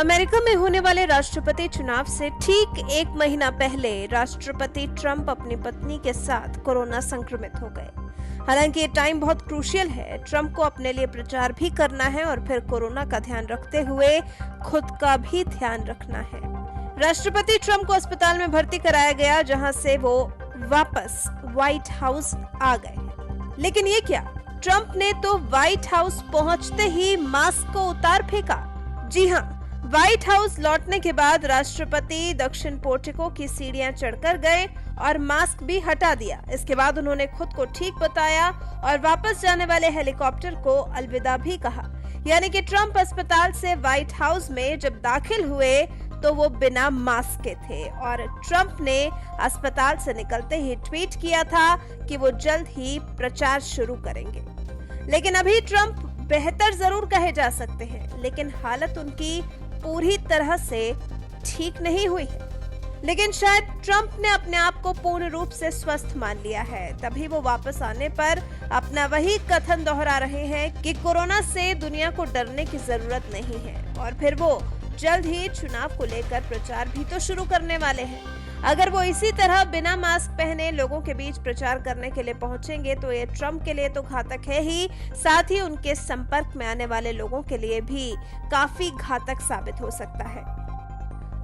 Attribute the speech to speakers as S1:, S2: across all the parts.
S1: America में होने वाले राष्ट्रपति चुनाव से ठीक एक महीना पहले राष्ट्रपति ट्रंप अपनी पत्नी के साथ कोरोना संक्रमित हो गए। हालांकि ये टाइम बहुत क्रूशियल है। ट्रंप को अपने लिए प्रचार भी करना है और फिर कोरोना का ध्यान रखते हुए खुद का भी ध्यान रखना है। राष्ट्रपति ट्रंप को अस्पताल में भर्ती कराया गया, जहां से वो वापस व्हाइट हाउस आ गए। लेकिन ये क्या, ट्रंप ने तो व्हाइट हाउस पहुंचते ही मास्क को उतार फेंका। जी हाँ, व्हाइट हाउस लौटने के बाद राष्ट्रपति दक्षिण पोर्टिको की सीढ़ियां चढ़कर गए और मास्क भी हटा दिया। इसके बाद उन्होंने खुद को ठीक बताया और वापस जाने वाले हेलीकॉप्टर को अलविदा भी कहा। यानी कि ट्रंप अस्पताल से व्हाइट हाउस में जब दाखिल हुए तो वो बिना मास्क के थे और ट्रंप ने अस्पताल से निकलते ही ट्वीट किया था कि वो जल्द ही प्रचार शुरू करेंगे। लेकिन अभी ट्रंप बेहतर जरूर कहे जा सकते हैं, लेकिन हालत उनकी पूरी तरह से ठीक नहीं हुई है। लेकिन शायद ट्रंप ने अपने आप को पूर्ण रूप से स्वस्थ मान लिया है, तभी वो वापस आने पर अपना वही कथन दोहरा रहे हैं कि कोरोना से दुनिया को डरने की जरूरत नहीं है। और फिर वो जल्द ही चुनाव को लेकर प्रचार भी तो शुरू करने वाले हैं। अगर वो इसी तरह बिना मास्क पहने लोगों के बीच प्रचार करने के लिए पहुंचेंगे तो ये ट्रंप के लिए तो घातक है ही, साथ ही उनके संपर्क में आने वाले लोगों के लिए भी काफी घातक साबित हो सकता है।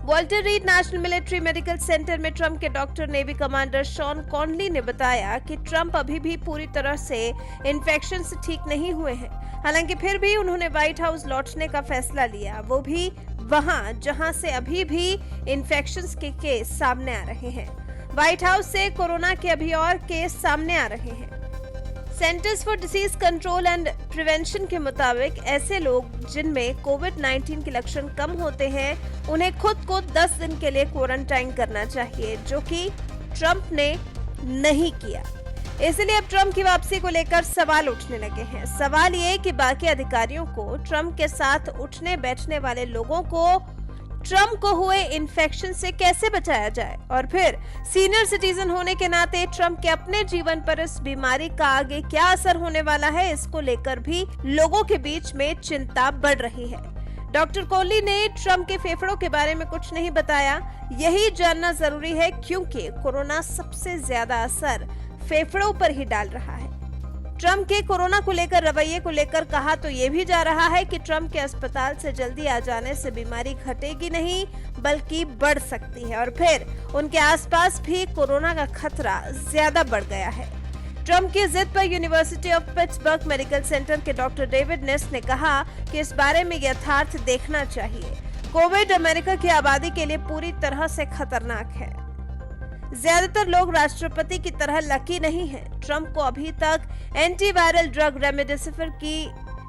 S1: Walter Reed National Military Medical Center में ट्रंप के doctor navy commander Sean Conley ने बताया कि ट्रंप अभी भी पूरी तरह से इन्फेक्शन से ठीक नहीं हुए हैं। हालांकि फिर भी उन्होंने व्हाइट हाउस लौटने का फैसला लिया, वो भी वहां जहां से अभी भी इन्फेक्शंस के केस सामने आ रहे हैं। व्हाइट हाउस से कोरोना के अभी और केस सामने आ रहे हैं। Centres for disease control and prevention के मुताबिक ऐसे लोग जिनमें कोविड-19 के लक्षण कम होते हैं, उन्हें खुद को 10 दिन के लिए क्वारंटाइन करना चाहिए, जो कि ट्रंप ने नहीं किया। इसलिए अब ट्रंप की वापसी को लेकर सवाल उठने लगे हैं। सवाल ये कि बाकी अधिकारियों को, ट्रंप के साथ उठने बैठने वाले लोगों को ट्रंप को हुए इन्फेक्शन से कैसे बचाया जाए, और फिर सीनियर सिटीजन होने के नाते ट्रंप के अपने जीवन पर इस बीमारी का आगे क्या असर होने वाला है, इसको लेकर भी लोगों के बीच में चिंता बढ़ रही है। डॉक्टर कोहली ने ट्रंप के फेफड़ों के बारे में कुछ नहीं बताया। यही जानना जरूरी है क्योंकि कोरोना सबसे ज्यादा असर फेफड़ों पर ही डाल रहा है। ट्रंप के कोरोना को लेकर रवैये को लेकर कहा तो ये भी जा रहा है कि ट्रंप के अस्पताल से जल्दी आ जाने से बीमारी घटेगी नहीं बल्कि बढ़ सकती है और फिर उनके आसपास भी कोरोना का खतरा ज्यादा बढ़ गया है। ट्रंप की जिद पर university of Pittsburgh medical centre के डॉक्टर डेविड नेस ने कहा कि इस बारे में यथार्थ देखना चाहिए। कोविड अमेरिका की आबादी के लिए पूरी तरह से खतरनाक है। ज्यादातर लोग राष्ट्रपति की तरह लकी नहीं हैं। ट्रंप को अभी तक एंटीवायरल ड्रग रेमडेसिविर की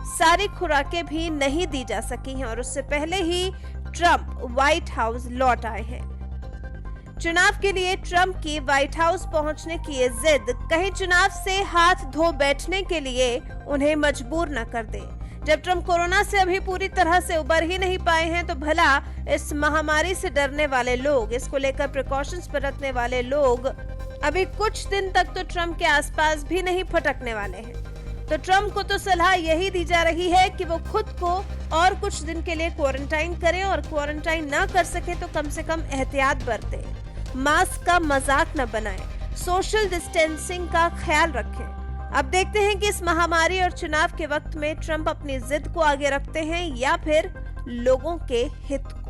S1: सारी खुराकें भी नहीं दी जा सकी हैं और उससे पहले ही ट्रंप व्हाइट हाउस लौट आए हैं। चुनाव के लिए ट्रंप की व्हाइट हाउस पहुंचने की ये जिद कहीं चुनाव से हाथ धो बैठने के लिए उन्हें मजबूर न कर दे। जब ट्रंप कोरोना से अभी पूरी तरह से उबर ही नहीं पाए हैं तो भला इस महामारी से डरने वाले लोग, इसको लेकर प्रिकॉशंस बरतने वाले लोग अभी कुछ दिन तक तो ट्रंप के आसपास भी नहीं फटकने वाले हैं। तो ट्रंप को तो सलाह यही दी जा रही है कि वो खुद को और कुछ दिन के लिए क्वारंटाइन करें और क्वारंटाइन ना कर सके तो कम से कम एहतियात बरतें, मास्क का मजाक न बनाएं, सोशल डिस्टेंसिंग का ख्याल रखें। अब देखते हैं कि इस महामारी और चुनाव के वक्त में ट्रंप अपनी जिद को आगे रखते हैं या फिर लोगों के हित को।